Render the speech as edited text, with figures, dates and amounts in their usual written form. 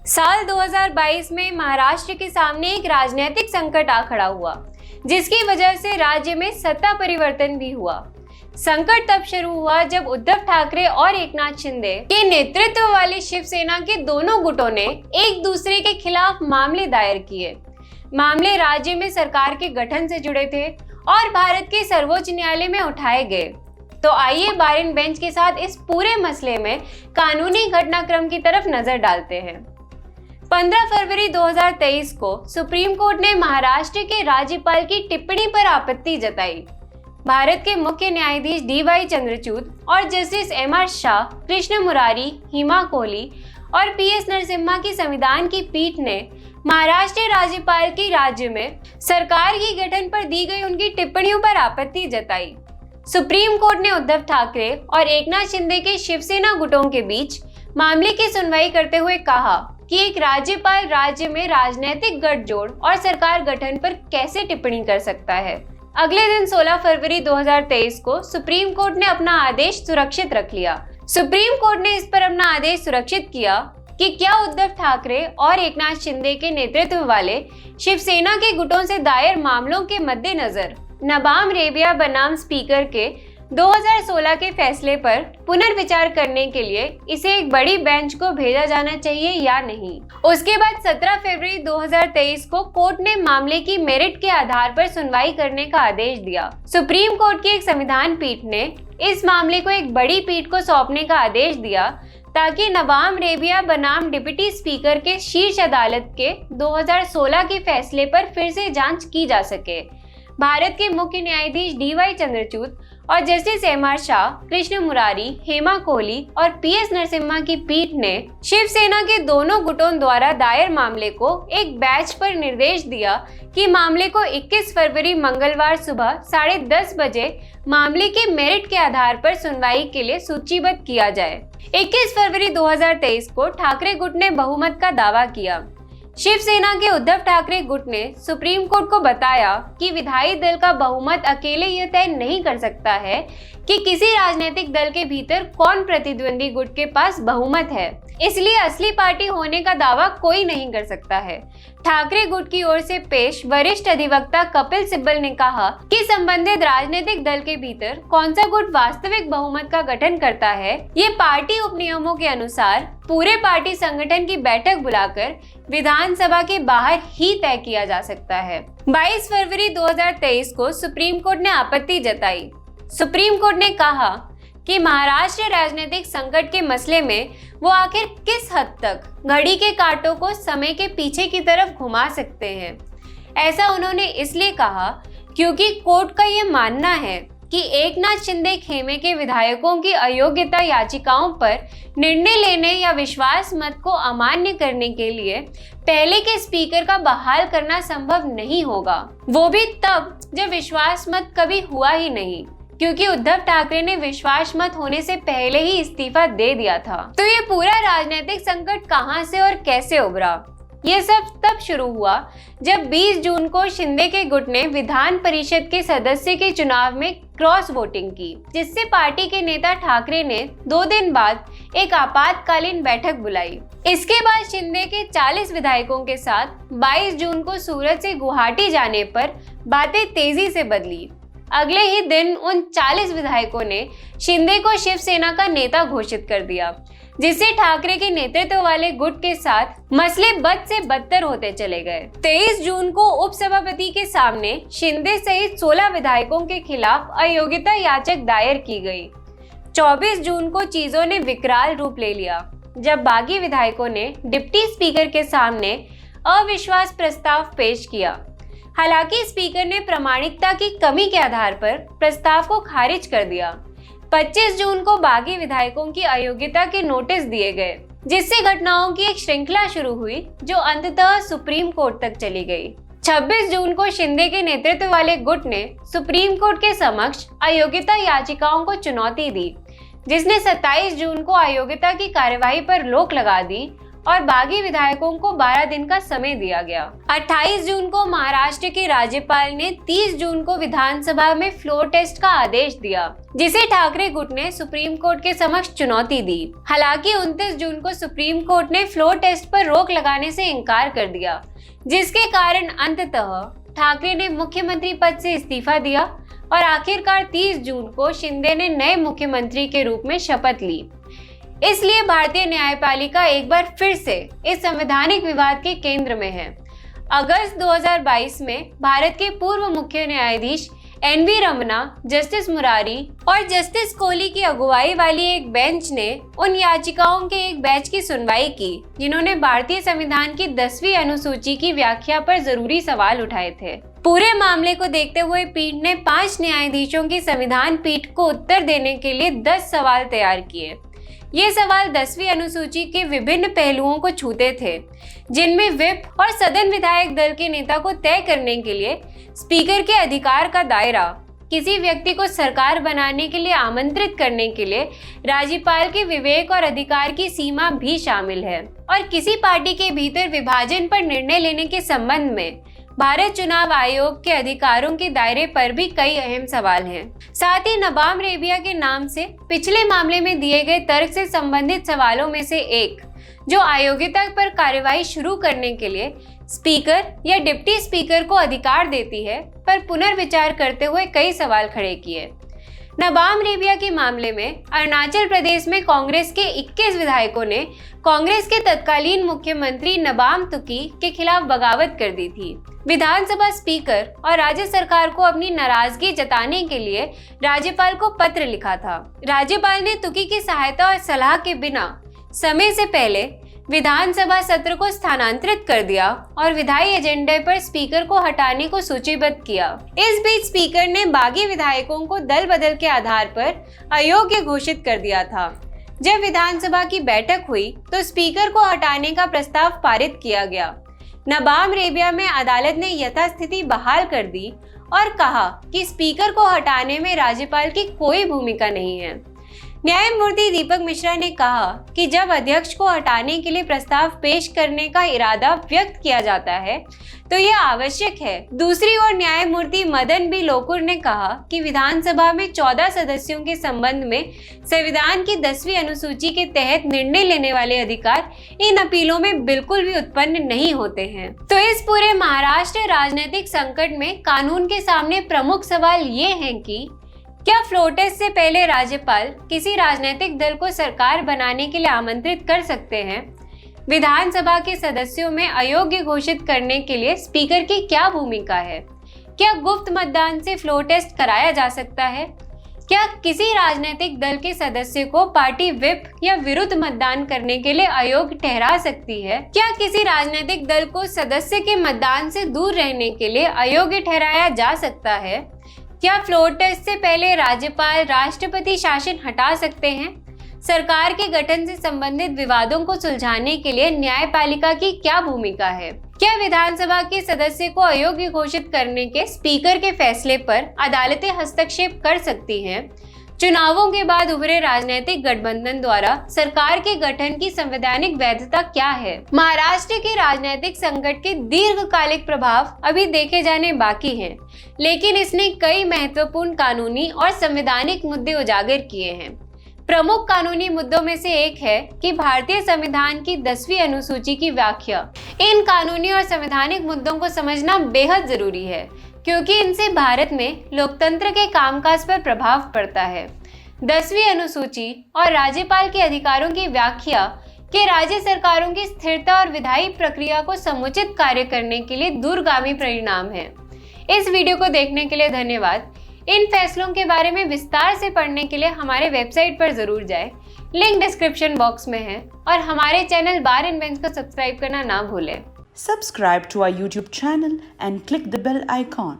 साल 2022 में महाराष्ट्र के सामने एक राजनीतिक संकट आ खड़ा हुआ, जिसकी वजह से राज्य में सत्ता परिवर्तन भी हुआ। संकट तब शुरू हुआ जब उद्धव ठाकरे और एकनाथ शिंदे के नेतृत्व वाली शिवसेना के दोनों गुटों ने एक दूसरे के खिलाफ मामले दायर किए। मामले राज्य में सरकार के गठन से जुड़े थे और भारत के सर्वोच्च न्यायालय में उठाए गए। तो आइए बारिन बेंच के साथ इस पूरे मसले में कानूनी घटनाक्रम की तरफ नजर डालते हैं। 15 फरवरी 2023 को सुप्रीम कोर्ट ने महाराष्ट्र के राज्यपाल की टिप्पणी पर आपत्ति जताई। भारत के मुख्य न्यायाधीश DY चंद्रचूड़ और जस्टिस MR शाह, कृष्ण मुरारी, हेमा कोहली और PS नरसिम्हा की संविधान की पीठ ने महाराष्ट्र राज्यपाल की राज्य में सरकार की गठन पर दी गई उनकी टिप्पणियों पर आपत्ति जताई। सुप्रीम कोर्ट ने उद्धव ठाकरे और एकनाथ शिंदे के शिवसेना गुटों के बीच मामले की सुनवाई करते हुए कहा कि एक राज्यपाल राज्य में राजनीतिक गठजोड़ और सरकार गठन पर कैसे टिप्पणी कर सकता है। अगले दिन 16 फरवरी 2023 को सुप्रीम कोर्ट ने अपना आदेश सुरक्षित रख लिया। सुप्रीम कोर्ट ने इस पर अपना आदेश सुरक्षित किया कि क्या उद्धव ठाकरे और एकनाथ शिंदे के नेतृत्व वाले शिवसेना के गुटों से दायर मामलों के मद्देनजर नबाम रेबिया बनाम स्पीकर के 2016 के फैसले पर पुनर्विचार करने के लिए इसे एक बड़ी बेंच को भेजा जाना चाहिए या नहीं। उसके बाद 17 फरवरी 2023 को कोर्ट ने मामले की मेरिट के आधार पर सुनवाई करने का आदेश दिया। सुप्रीम कोर्ट की एक संविधान पीठ ने इस मामले को एक बड़ी पीठ को सौंपने का आदेश दिया ताकि नबाम रेबिया बनाम डिप्टी स्पीकर के शीर्ष अदालत के 2016 के फैसले पर फिर से जांच की जा सके। भारत के मुख्य न्यायाधीश DY चंद्रचूड़ और जस्टिस MR शाह, कृष्ण मुरारी, हेमा कोहली और PS नरसिम्हा की पीठ ने शिवसेना के दोनों गुटों द्वारा दायर मामले को एक बैच पर निर्देश दिया कि मामले को 21 फरवरी मंगलवार सुबह 10:30 बजे मामले के मेरिट के आधार पर सुनवाई के लिए सूचीबद्ध किया जाए। 21 फरवरी 2023 को ठाकरे गुट ने बहुमत का दावा किया। शिवसेना के उद्धव ठाकरे गुट ने सुप्रीम कोर्ट को बताया कि विधायी दल का बहुमत अकेले यह तय नहीं कर सकता है कि किसी राजनीतिक दल के भीतर कौन प्रतिद्वंदी गुट के पास बहुमत है, इसलिए असली पार्टी होने का दावा कोई नहीं कर सकता है। ठाकरे गुट की ओर से पेश वरिष्ठ अधिवक्ता कपिल सिब्बल ने कहा कि संबंधित राजनीतिक दल के भीतर कौन सा गुट वास्तविक बहुमत का गठन करता है, ये पार्टी उपनियमों के अनुसार पूरे पार्टी संगठन की बैठक बुलाकर विधानसभा के बाहर ही तय किया जा सकता है। 22 फरवरी 2023 को सुप्रीम कोर्ट ने आपत्ति जताई। सुप्रीम कोर्ट ने कहा कि महाराष्ट्र राजनीतिक संकट के मसले में वो आखिर किस हद तक घड़ी के कांटों को समय के पीछे की तरफ घुमा सकते हैं। ऐसा उन्होंने इसलिए कहा क्योंकि कोर्ट का ये मानना है कि एकनाथ शिंदे खेमे के विधायकों की अयोग्यता याचिकाओं पर निर्णय लेने या विश्वास मत को अमान्य करने के लिए पहले के स्पीकर का बहाल करना संभव नहीं होगा, वो भी तब जब विश्वास मत कभी हुआ ही नहीं, क्योंकि उद्धव ठाकरे ने विश्वास मत होने से पहले ही इस्तीफा दे दिया था। तो ये पूरा राजनीतिक संकट कहां से और कैसे उभरा? ये सब तब शुरू हुआ जब 20 जून को शिंदे के गुट ने विधान परिषद के सदस्य के चुनाव में क्रॉस वोटिंग की, जिससे पार्टी के नेता ठाकरे ने 2 दिन बाद एक आपातकालीन बैठक बुलाई। इसके बाद शिंदे के 40 विधायकों के साथ 22 जून को सूरत से गुवाहाटी जाने पर बातें तेजी से बदली। अगले ही दिन उन 40 विधायकों ने शिंदे को शिवसेना का नेता घोषित कर दिया, जिससे ठाकरे के नेतृत्व वाले गुट के साथ मसले बद से बदतर होते चले गए। 23 जून को उपसभापति के सामने शिंदे सहित 16 विधायकों के खिलाफ अयोग्यता याचक दायर की गई। 24 जून को चीजों ने विकराल रूप ले लिया जब बागी विधायकों ने डिप्टी स्पीकर के सामने अविश्वास प्रस्ताव पेश किया। हालांकि स्पीकर ने प्रामाणिकता की कमी के आधार पर प्रस्ताव को खारिज कर दिया। 25 जून को बागी विधायकों की अयोग्यता के नोटिस दिए गए, जिससे घटनाओं की एक श्रृंखला शुरू हुई जो अंततः सुप्रीम कोर्ट तक चली गई। 26 जून को शिंदे के नेतृत्व वाले गुट ने सुप्रीम कोर्ट के समक्ष अयोग्यता याचिकाओं को चुनौती दी, जिसने 27 जून को अयोग्यता की कार्यवाही पर रोक लगा दी और बागी विधायकों को 12 दिन का समय दिया गया। 28 जून को महाराष्ट्र के राज्यपाल ने 30 जून को विधानसभा में फ्लोर टेस्ट का आदेश दिया, जिसे ठाकरे गुट ने सुप्रीम कोर्ट के समक्ष चुनौती दी। हालांकि 29 जून को सुप्रीम कोर्ट ने फ्लोर टेस्ट पर रोक लगाने से इनकार कर दिया, जिसके कारण अंततः ठाकरे ने मुख्यमंत्री पद से इस्तीफा दिया और आखिरकार 30 जून को शिंदे ने नए मुख्यमंत्री के रूप में शपथ ली। इसलिए भारतीय न्यायपालिका एक बार फिर से इस संवैधानिक विवाद के केंद्र में है। अगस्त 2022 में भारत के पूर्व मुख्य न्यायाधीश NV रमना, जस्टिस मुरारी और जस्टिस कोहली की अगुवाई वाली एक बेंच ने उन याचिकाओं के एक बैच की सुनवाई की, जिन्होंने भारतीय संविधान की 10वीं अनुसूची की व्याख्या पर जरूरी सवाल उठाए थे। पूरे मामले को देखते हुए पीठ ने 5 न्यायाधीशों की संविधान पीठ को उत्तर देने के लिए 10 सवाल तैयार किए। ये सवाल 10वीं अनुसूची के विभिन्न पहलुओं को छूते थे, जिनमें व्हिप और सदन विधायक दल के नेता को तय करने के लिए स्पीकर के अधिकार का दायरा, किसी व्यक्ति को सरकार बनाने के लिए आमंत्रित करने के लिए राज्यपाल के विवेक और अधिकार की सीमा भी शामिल है, और किसी पार्टी के भीतर विभाजन पर निर्णय लेने के संबंध में भारत चुनाव आयोग के अधिकारों के दायरे पर भी कई अहम सवाल हैं। साथ ही नबाम रेबिया के नाम से पिछले मामले में दिए गए तर्क से संबंधित सवालों में से एक, जो अयोग्यता पर कार्रवाई शुरू करने के लिए स्पीकर या डिप्टी स्पीकर को अधिकार देती है, पर पुनर्विचार करते हुए कई सवाल खड़े किए। नबाम रेबिया के मामले में अरुणाचल प्रदेश में कांग्रेस के 21 विधायकों ने कांग्रेस के तत्कालीन मुख्यमंत्री नबाम तुकी के खिलाफ बगावत कर दी थी। विधानसभा स्पीकर और राज्य सरकार को अपनी नाराजगी जताने के लिए राज्यपाल को पत्र लिखा था। राज्यपाल ने तुकी की सहायता और सलाह के बिना समय से पहले विधानसभा सत्र को स्थानांतरित कर दिया और विधायी एजेंडे पर स्पीकर को हटाने को सूचीबद्ध किया। इस बीच स्पीकर ने बागी विधायकों को दल बदल के आधार पर अयोग्य घोषित कर दिया था। जब विधानसभा की बैठक हुई तो स्पीकर को हटाने का प्रस्ताव पारित किया गया। नबाम रेबिया में अदालत ने यथास्थिति बहाल कर दी और कहा कि स्पीकर को हटाने में राज्यपाल की कोई भूमिका नहीं है। न्यायमूर्ति दीपक मिश्रा ने कहा कि जब अध्यक्ष को हटाने के लिए प्रस्ताव पेश करने का इरादा व्यक्त किया जाता है तो यह आवश्यक है। दूसरी ओर न्यायमूर्ति मदन बी लोकुर ने कहा कि विधानसभा में 14 सदस्यों के संबंध में संविधान की 10वीं अनुसूची के तहत निर्णय लेने वाले अधिकार इन अपीलों में बिल्कुल भी उत्पन्न नहीं होते हैं। तो इस पूरे महाराष्ट्र राजनीतिक संकट में कानून के सामने प्रमुख सवाल ये है कि क्या फ्लोर टेस्ट से पहले राज्यपाल किसी राजनीतिक दल को सरकार बनाने के लिए आमंत्रित कर सकते हैं? विधानसभा के सदस्यों में अयोग्य घोषित करने के लिए स्पीकर की क्या भूमिका है? क्या गुप्त मतदान से फ्लोर टेस्ट कराया जा सकता है? क्या किसी राजनीतिक दल के सदस्य को पार्टी व्हिप या विरुद्ध मतदान करने के लिए अयोग्य ठहरा सकती है? क्या किसी राजनीतिक दल को सदस्य के मतदान से दूर रहने के लिए अयोग्य ठहराया जा सकता है? क्या फ्लोर टेस्ट से पहले राज्यपाल राष्ट्रपति शासन हटा सकते हैं? सरकार के गठन से संबंधित विवादों को सुलझाने के लिए न्यायपालिका की क्या भूमिका है? क्या विधानसभा के सदस्य को अयोग्य घोषित करने के स्पीकर के फैसले पर अदालतें हस्तक्षेप कर सकती हैं? चुनावों के बाद उभरे राजनीतिक गठबंधन द्वारा सरकार के गठन की संवैधानिक वैधता क्या है? महाराष्ट्र के राजनीतिक संकट के दीर्घकालिक प्रभाव अभी देखे जाने बाकी हैं, लेकिन इसने कई महत्वपूर्ण कानूनी और संवैधानिक मुद्दे उजागर किए हैं। प्रमुख कानूनी मुद्दों में से एक है कि भारतीय संविधान की 10वीं अनुसूची की व्याख्या। इन कानूनी और संवैधानिक मुद्दों को समझना बेहद जरूरी है, क्योंकि इनसे भारत में लोकतंत्र के कामकाज पर प्रभाव पड़ता है। 10वीं अनुसूची और राज्यपाल के अधिकारों की व्याख्या के राज्य सरकारों की स्थिरता और विधायी प्रक्रिया को समुचित कार्य करने के लिए दूरगामी परिणाम है। इस वीडियो को देखने के लिए धन्यवाद। इन फैसलों के बारे में विस्तार से पढ़ने के लिए हमारे वेबसाइट पर जरूर जाएं। लिंक डिस्क्रिप्शन बॉक्स में है और हमारे चैनल बार एंड बेंच को सब्सक्राइब करना ना भूलें। Subscribe to our YouTube channel and click the bell icon.